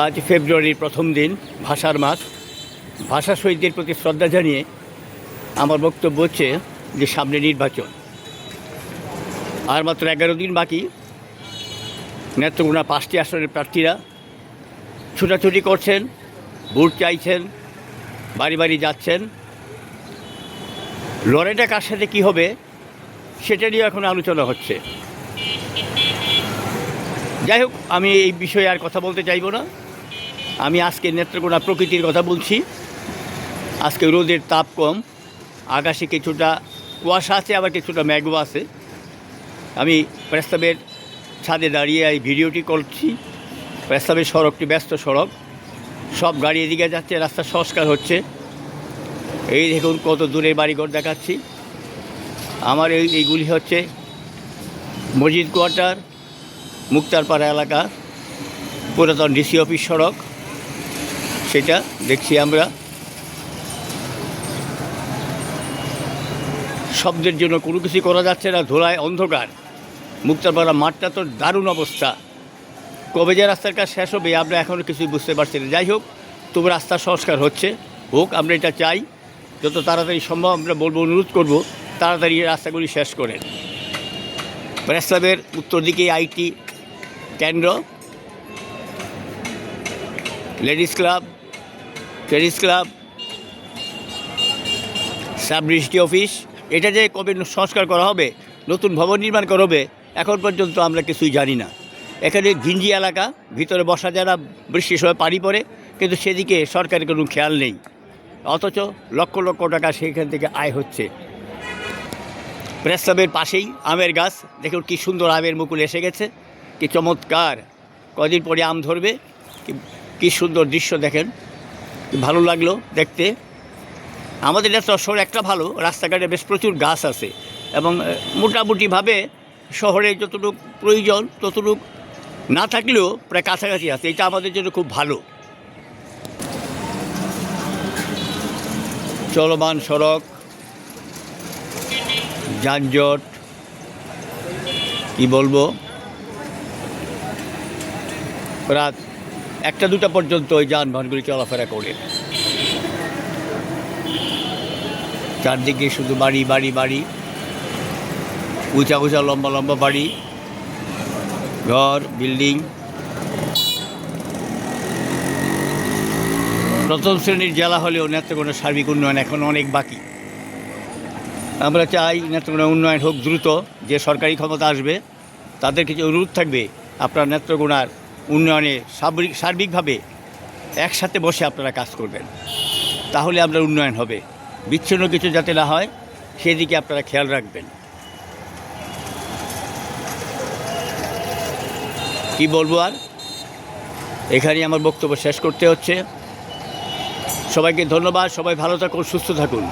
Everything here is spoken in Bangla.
আজ ফেব্রুয়ারির প্রথম দিন, ভাষার মাস। ভাষা শহীদদের প্রতি শ্রদ্ধা জানিয়ে আমার বক্তব্য হচ্ছে যে সামনে নির্বাচন, আর মাত্র 11 দিন বাকি। নেত্রকোনা 5টি আসনের প্রার্থীরা ছুটাছুটি করছেন, ভোট চাইছেন, বাড়ি বাড়ি যাচ্ছেন। লড়াইটা কার সাথে কী হবে সেটা নিয়ে এখন আলোচনা হচ্ছে। যাই হোক, আমি এই বিষয়ে আর কথা বলতে চাইব না। আমি আজকে নেত্রকোনা প্রকৃতির কথা বলছি। আজকে রোদের তাপ কম, আকাশে কিছুটা কুয়াশা আছে, আবার কিছুটা মেঘও আছে। আমি প্রেসক্লাবের ছাদে দাঁড়িয়ে এই ভিডিওটি করছি। প্রেসক্লাবের সড়কটি ব্যস্ত সড়ক, সব গাড়ি এদিকে যাচ্ছে, রাস্তা সংস্কার হচ্ছে। এই দেখুন কত দূরে বাড়িঘর দেখাচ্ছি। আমার এইগুলি হচ্ছে মসজিদ কোয়ার্টার, মুক্তারপাড়া এলাকা, পুরাতন ডিসি অফিস সড়ক, সেটা দেখছি আমরা। শব্দের জন্য কোনো কিছু করা যাচ্ছে না, ধোলায় অন্ধকার। মুক্তারপাড়া মাঠটা তো দারুণ অবস্থা। কবে যে রাস্তার কাজ শেষ হবে আমরা এখনও কিছুই বুঝতে পারছি না। যাই হোক, তবু রাস্তার সংস্কার হচ্ছে, হোক, আমরা এটা চাই। যত তাড়াতাড়ি সম্ভব আমরা বলবো, অনুরোধ করব তাড়াতাড়ি রাস্তাগুলি শেষ করেন। প্রেসক্লাবের উত্তর দিকে আইটি কেন্দ্র, ladies club, tennis club, sub registry office, এটা যে কবে সংস্কার করা হবে, নতুন ভবন নির্মাণ করা হবে, এখন পর্যন্ত আমরা কিছুই জানি না। এখানে ঘিঞ্জি এলাকা, ভিতরে বসা যারা, বৃষ্টির সময় পানি পড়ে, কিন্তু সেদিকে সরকারের কোনো খেয়াল নেই। অথচ লক্ষ লক্ষ টাকা সেইখান থেকে আয় হচ্ছে। প্রেসক্লাবের পাশেই আমের গাছ, দেখুন কী সুন্দর আমের মুকুল এসে গেছে, কি চমৎকার। কদিন পরে আম ধরবে, কী সুন্দর দৃশ্য দেখেন, ভালো লাগলো দেখতে। আমাদের শহর একটা ভালো, রাস্তাঘাটে বেশ প্রচুর গাছ আছে, এবং মোটামুটিভাবে শহরে যতটুকু প্রয়োজন ততটুকু না থাকলেও প্রায় কাছাকাছি আছে। এটা আমাদের জন্য খুব ভালো। চলমান সড়ক, যানজট, কি বলবো, রাত 1টা-2টা পর্যন্ত ওই যানবাহনগুলি চলাফেরা করে। চারদিকে শুধু বাড়ি বাড়ি বাড়ি, উঁচা উঁচা লম্বা লম্বা বাড়ি, ঘর, বিল্ডিং। প্রথম শ্রেণীর জেলা হলেও নেত্রকোনার সার্বিক উন্নয়ন এখন অনেক বাকি। আমরা চাই নেত্রকোনার উন্নয়ন হোক দ্রুত। যে সরকারি ক্ষমতা আসবে তাদের কিছু অনুরোধ থাকবে, আপনার নেত্রকোনার উন্নয়নে সার্বিকভাবে একসাথে বসে আপনারা কাজ করবেন, তাহলে আমরা উন্নয়ন হবে। বিচ্ছিন্ন কিছু যাতে না হয় সেদিকে আপনারা খেয়াল রাখবেন। কি বলবো আর, এখানেই আমার বক্তব্য শেষ করতে হচ্ছে। সবাইকে ধন্যবাদ। সবাই ভালো থাকুন, সুস্থ থাকুন।